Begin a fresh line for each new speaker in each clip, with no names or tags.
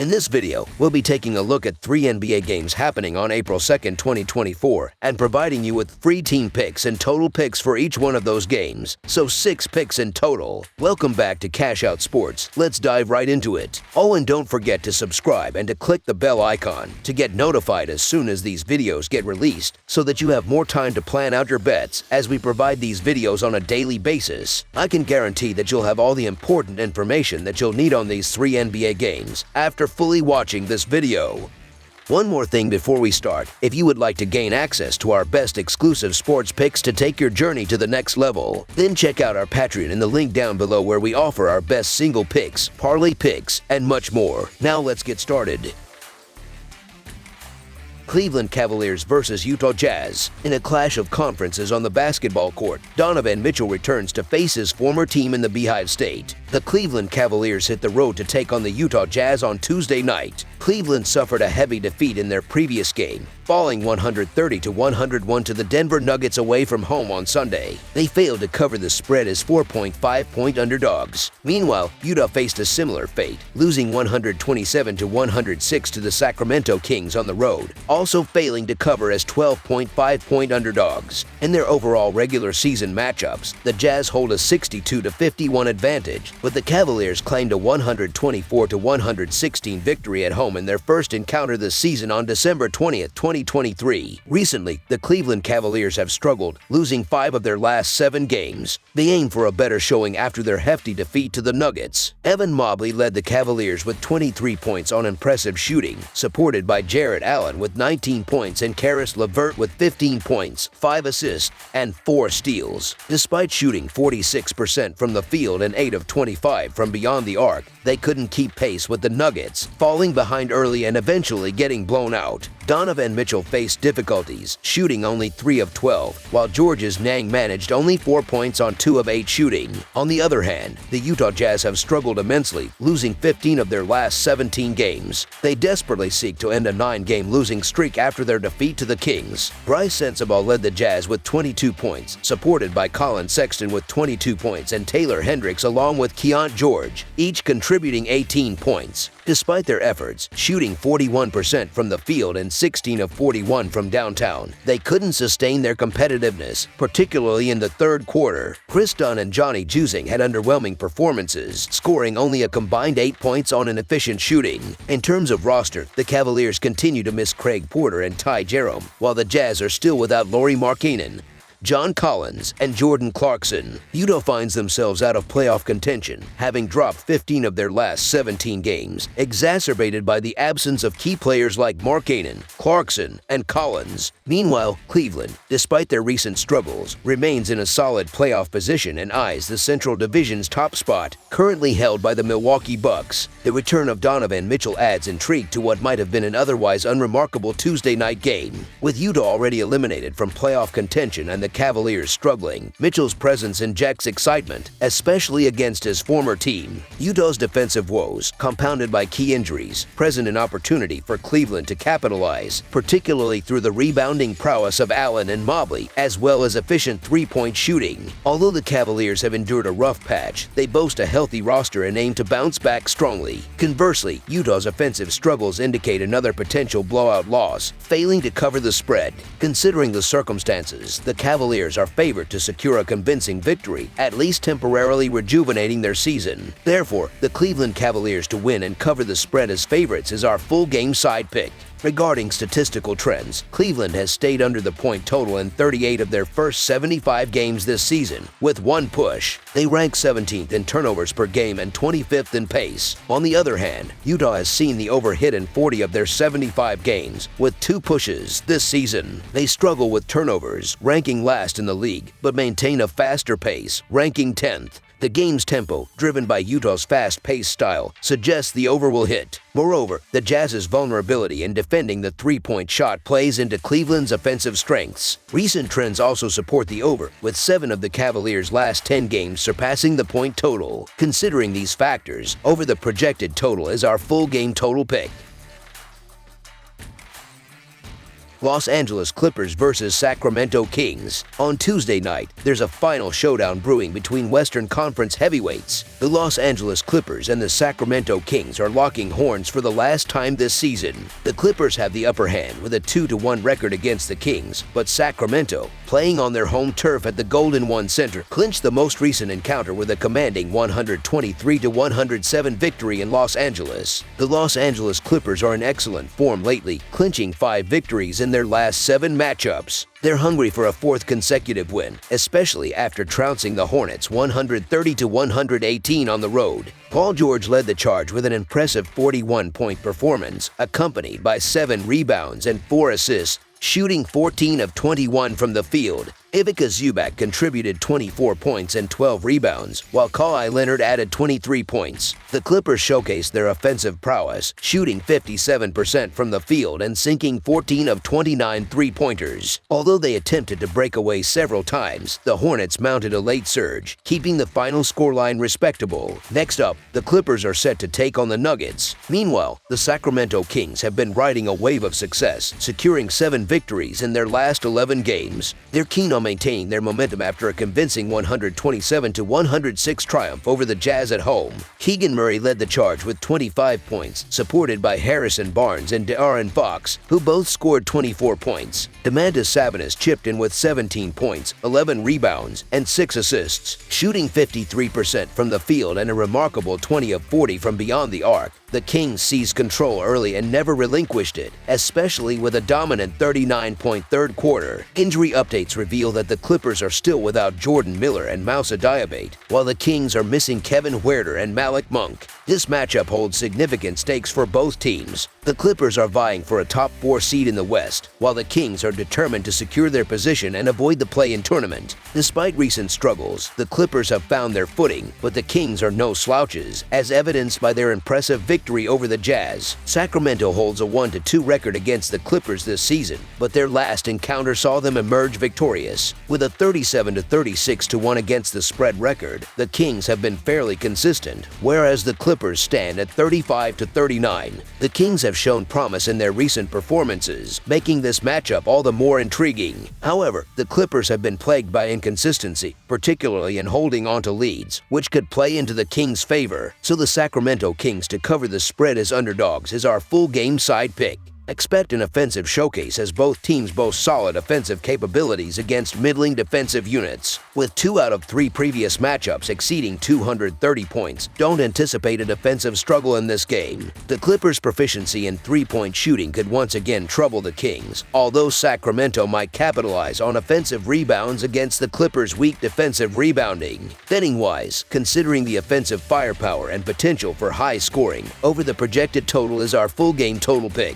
In this video, we'll be taking a look at 3 NBA games happening on April 2nd, 2024, and providing you with free team picks and total picks for each one of those games, so 6 picks in total. Welcome back to Cash Out Sports. Let's dive right into it. Oh, and don't forget to subscribe and to click the bell icon to get notified as soon as these videos get released, so that you have more time to plan out your bets as we provide these videos on a daily basis. I can guarantee that you'll have all the important information that you'll need on these 3 NBA games after fully watching this video. One more thing before we start: if you would like to gain access to our best exclusive sports picks to take your journey to the next level, then check out our Patreon in the link down below, where we offer our best single picks, parlay picks, and much more. Now let's get started. Cleveland Cavaliers versus Utah Jazz. In a clash of conferences on the basketball court, Donovan Mitchell returns to face his former team in the Beehive State. The Cleveland Cavaliers hit the road to take on the Utah Jazz on Tuesday night. Cleveland suffered a heavy defeat in their previous game, falling 130-101 to the Denver Nuggets away from home on Sunday. They failed to cover the spread as 4.5-point underdogs. Meanwhile, Utah faced a similar fate, losing 127-106 to the Sacramento Kings on the road, also failing to cover as 12.5-point underdogs. In their overall regular season matchups, the Jazz hold a 62-51 advantage, but the Cavaliers claimed a 124-116 victory at home in their first encounter this season on December 20th, 2023. Recently, the Cleveland Cavaliers have struggled, losing 5 of their last 7 games. They aim for a better showing after their hefty defeat to the Nuggets. Evan Mobley led the Cavaliers with 23 points on impressive shooting, supported by Jarrett Allen with 19 points and Karis LeVert with 15 points, 5 assists, and 4 steals. Despite shooting 46% from the field and 8 of 25 from beyond the arc, they couldn't keep pace with the Nuggets, falling behind early and eventually getting blown out. Donovan Mitchell faced difficulties, shooting only 3 of 12, while Georges Niang managed only 4 points on 2 of 8 shooting. On the other hand, the Utah Jazz have struggled immensely, losing 15 of their last 17 games. They desperately seek to end a 9-game losing streak after their defeat to the Kings. Bryce Sensabaugh led the Jazz with 22 points, supported by Colin Sexton with 22 points and Taylor Hendricks along with Keontae George, each contributing 18 points. Despite their efforts, shooting 41% from the field and 16 of 41 from downtown, they couldn't sustain their competitiveness, particularly in the third quarter. Chris Dunn and Johnny Juzang had underwhelming performances, scoring only a combined 8 points on inefficient shooting. In terms of roster, the Cavaliers continue to miss Craig Porter and Ty Jerome, while the Jazz are still without Lauri Markkanen, John Collins, and Jordan Clarkson. Utah finds themselves out of playoff contention, having dropped 15 of their last 17 games, exacerbated by the absence of key players like Markkanen, Clarkson, and Collins. Meanwhile, Cleveland, despite their recent struggles, remains in a solid playoff position and eyes the Central Division's top spot, currently held by the Milwaukee Bucks. The return of Donovan Mitchell adds intrigue to what might have been an otherwise unremarkable Tuesday night game. With Utah already eliminated from playoff contention and the Cavaliers struggling, Mitchell's presence injects excitement, especially against his former team. Utah's defensive woes, compounded by key injuries, present an opportunity for Cleveland to capitalize, particularly through the rebounding prowess of Allen and Mobley, as well as efficient three-point shooting. Although the Cavaliers have endured a rough patch, they boast a healthy roster and aim to bounce back strongly. Conversely, Utah's offensive struggles indicate another potential blowout loss, failing to cover the spread. Considering the circumstances, the Cavaliers are favored to secure a convincing victory, at least temporarily rejuvenating their season. Therefore, the Cleveland Cavaliers to win and cover the spread as favorites is our full game side pick. Regarding statistical trends, Cleveland has stayed under the point total in 38 of their first 75 games this season, with 1 push. They rank 17th in turnovers per game and 25th in pace. On the other hand, Utah has seen the over hit in 40 of their 75 games, with 2 pushes this season. They struggle with turnovers, ranking last in the league, but maintain a faster pace, ranking 10th. The game's tempo, driven by Utah's fast-paced style, suggests the over will hit. Moreover, the Jazz's vulnerability in defending the three-point shot plays into Cleveland's offensive strengths. Recent trends also support the over, with 7 of the Cavaliers' last 10 games surpassing the point total. Considering these factors, over the projected total is our full game total pick. Los Angeles Clippers versus Sacramento Kings. On Tuesday night, there's a final showdown brewing between Western Conference heavyweights. The Los Angeles Clippers and the Sacramento Kings are locking horns for the last time this season. The Clippers have the upper hand with a 2-1 record against the Kings, but Sacramento, playing on their home turf at the Golden One Center, clinched the most recent encounter with a commanding 123-107 victory in Los Angeles. The Los Angeles Clippers are in excellent form lately, clinching 5 victories in their last 7 matchups. They're hungry for a 4th consecutive win, especially after trouncing the Hornets 130-118 on the road. Paul George led the charge with an impressive 41-point performance, accompanied by 7 rebounds and 4 assists, shooting 14 of 21 from the field. Ivica Zubac contributed 24 points and 12 rebounds, while Kawhi Leonard added 23 points. The Clippers showcased their offensive prowess, shooting 57% from the field and sinking 14 of 29 three-pointers. Although they attempted to break away several times, the Hornets mounted a late surge, keeping the final scoreline respectable. Next up, the Clippers are set to take on the Nuggets. Meanwhile, the Sacramento Kings have been riding a wave of success, securing 7 victories in their last 11 games. They're keen on maintaining their momentum after a convincing 127-106 triumph over the Jazz at home. Keegan Murray led the charge with 25 points, supported by Harrison Barnes and De'Aaron Fox, who both scored 24 points. Domantas Sabonis chipped in with 17 points, 11 rebounds, and 6 assists, shooting 53% from the field and a remarkable 20 of 40 from beyond the arc. The Kings seized control early and never relinquished it, especially with a dominant 39-point third quarter. Injury updates reveal that the Clippers are still without Jordan Miller and Moussa Diabate, while the Kings are missing Kevin Huerter and Malik Monk. This matchup holds significant stakes for both teams. The Clippers are vying for a top 4 seed in the West, while the Kings are determined to secure their position and avoid the play-in tournament. Despite recent struggles, the Clippers have found their footing, but the Kings are no slouches, as evidenced by their impressive victory over the Jazz. Sacramento holds a 1-2 record against the Clippers this season, but their last encounter saw them emerge victorious. With a 37-36-1 against the spread record, the Kings have been fairly consistent, whereas the Clippers stand at 35-39. The Kings have shown promise in their recent performances, making this matchup all the more intriguing. However, the Clippers have been plagued by inconsistency, particularly in holding onto leads, which could play into the Kings' favor, so the Sacramento Kings to cover the spread as underdogs is our full game side pick. Expect an offensive showcase as both teams boast solid offensive capabilities against middling defensive units. With 2 out of 3 previous matchups exceeding 230 points, don't anticipate a defensive struggle in this game. The Clippers' proficiency in 3-point shooting could once again trouble the Kings, although Sacramento might capitalize on offensive rebounds against the Clippers' weak defensive rebounding. Betting-wise, considering the offensive firepower and potential for high scoring, over the projected total is our full game total pick.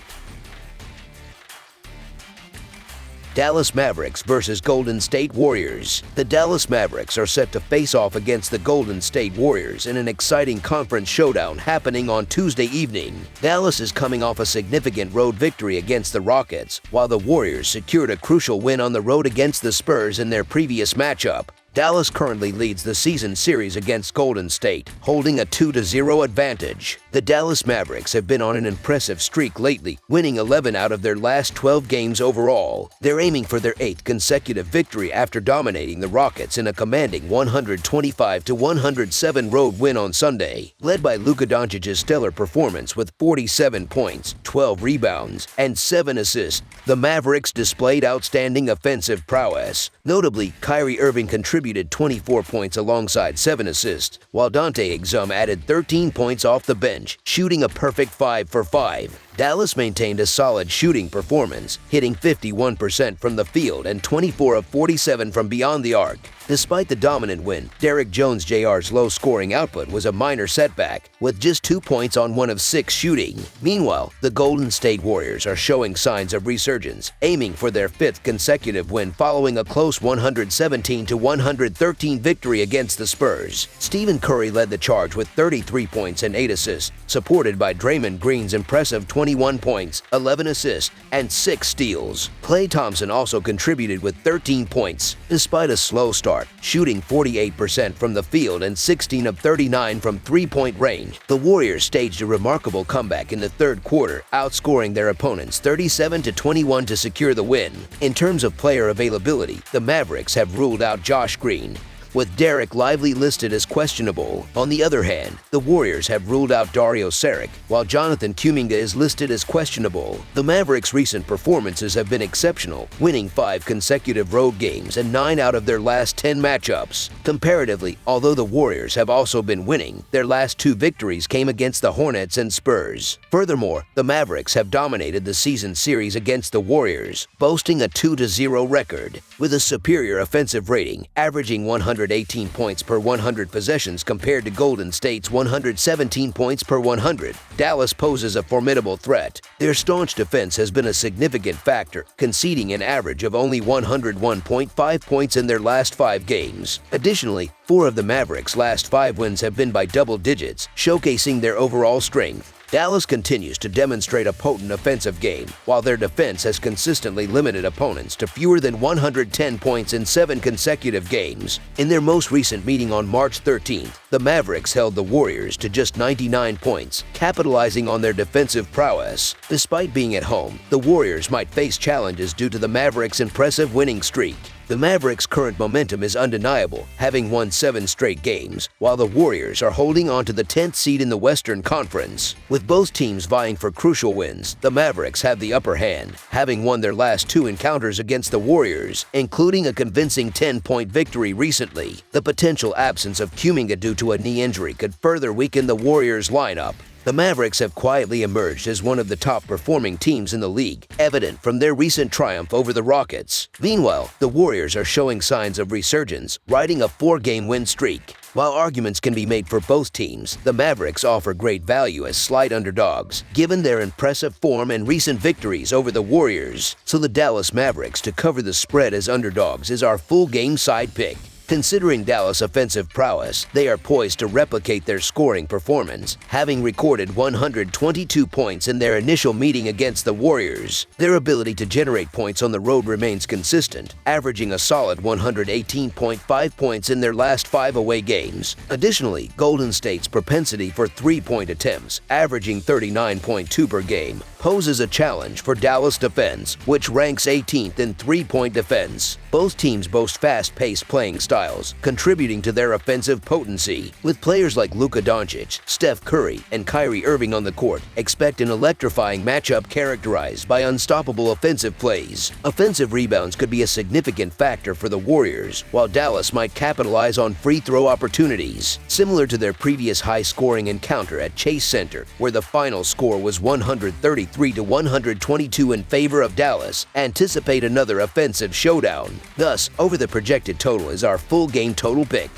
Dallas Mavericks versus Golden State Warriors. The Dallas Mavericks are set to face off against the Golden State Warriors in an exciting conference showdown happening on Tuesday evening. Dallas is coming off a significant road victory against the Rockets, while the Warriors secured a crucial win on the road against the Spurs in their previous matchup. Dallas currently leads the season series against Golden State, holding a 2-0 advantage. The Dallas Mavericks have been on an impressive streak lately, winning 11 out of their last 12 games overall. They're aiming for their 8th consecutive victory after dominating the Rockets in a commanding 125-107 road win on Sunday. Led by Luka Doncic's stellar performance with 47 points, 12 rebounds, and 7 assists, the Mavericks displayed outstanding offensive prowess. Notably, Kyrie Irving contributed 24 points alongside 7 assists, while Dante Exum added 13 points off the bench, shooting a perfect 5 for 5. Dallas maintained a solid shooting performance, hitting 51% from the field and 24 of 47 from beyond the arc. Despite the dominant win, Derrick Jones Jr.'s low-scoring output was a minor setback, with just 2 points on 1 of 6 shooting. Meanwhile, the Golden State Warriors are showing signs of resurgence, aiming for their 5th consecutive win following a close 117-113 victory against the Spurs. Stephen Curry led the charge with 33 points and 8 assists, supported by Draymond Green's impressive 20 21 points, 11 assists, and 6 steals. Klay Thompson also contributed with 13 points, despite a slow start, shooting 48% from the field and 16 of 39 from three-point range. The Warriors staged a remarkable comeback in the third quarter, outscoring their opponents 37-21 to secure the win. In terms of player availability, the Mavericks have ruled out Josh Green, with Derek Lively listed as questionable. On the other hand, the Warriors have ruled out Dario Saric, while Jonathan Kuminga is listed as questionable. The Mavericks' recent performances have been exceptional, winning 5 consecutive road games and 9 out of their last 10 matchups. Comparatively, although the Warriors have also been winning, their last 2 victories came against the Hornets and Spurs. Furthermore, the Mavericks have dominated the season series against the Warriors, boasting a 2-0 record, with a superior offensive rating, averaging 118 points per 100 possessions compared to Golden State's 117 points per 100. Dallas poses a formidable threat. Their staunch defense has been a significant factor, conceding an average of only 101.5 points in their last 5 games. Additionally, 4 of the Mavericks' last 5 wins have been by double digits, showcasing their overall strength. Dallas continues to demonstrate a potent offensive game, while their defense has consistently limited opponents to fewer than 110 points in 7 consecutive games. In their most recent meeting on March 13th, the Mavericks held the Warriors to just 99 points, capitalizing on their defensive prowess. Despite being at home, the Warriors might face challenges due to the Mavericks' impressive winning streak. The Mavericks' current momentum is undeniable, having won 7 straight games, while the Warriors are holding on to the 10th seed in the Western Conference. With both teams vying for crucial wins, the Mavericks have the upper hand, having won their last 2 encounters against the Warriors, including a convincing 10-point victory recently. The potential absence of Kuminga due to a knee injury could further weaken the Warriors' lineup. The Mavericks have quietly emerged as one of the top-performing teams in the league, evident from their recent triumph over the Rockets. Meanwhile, the Warriors are showing signs of resurgence, riding a 4-game win streak. While arguments can be made for both teams, the Mavericks offer great value as slight underdogs, given their impressive form and recent victories over the Warriors. So the Dallas Mavericks to cover the spread as underdogs is our full-game side pick. Considering Dallas' offensive prowess, they are poised to replicate their scoring performance, having recorded 122 points in their initial meeting against the Warriors. Their ability to generate points on the road remains consistent, averaging a solid 118.5 points in their last 5 away games. Additionally, Golden State's propensity for 3-point attempts, averaging 39.2 per game, poses a challenge for Dallas defense, which ranks 18th in 3-point defense. Both teams boast fast-paced playing styles, contributing to their offensive potency. With players like Luka Doncic, Steph Curry, and Kyrie Irving on the court, expect an electrifying matchup characterized by unstoppable offensive plays. Offensive rebounds could be a significant factor for the Warriors, while Dallas might capitalize on free throw opportunities. Similar to their previous high-scoring encounter at Chase Center, where the final score was 133-122 in favor of Dallas, anticipate another offensive showdown. Thus, over the projected total is our full game total pick.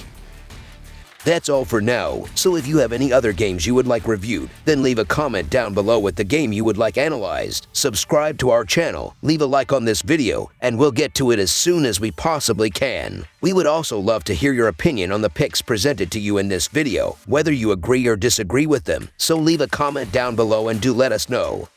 That's all for now, so if you have any other games you would like reviewed, then leave a comment down below with the game you would like analyzed. Subscribe to our channel, leave a like on this video, and we'll get to it as soon as we possibly can. We would also love to hear your opinion on the picks presented to you in this video, whether you agree or disagree with them, so leave a comment down below and do let us know.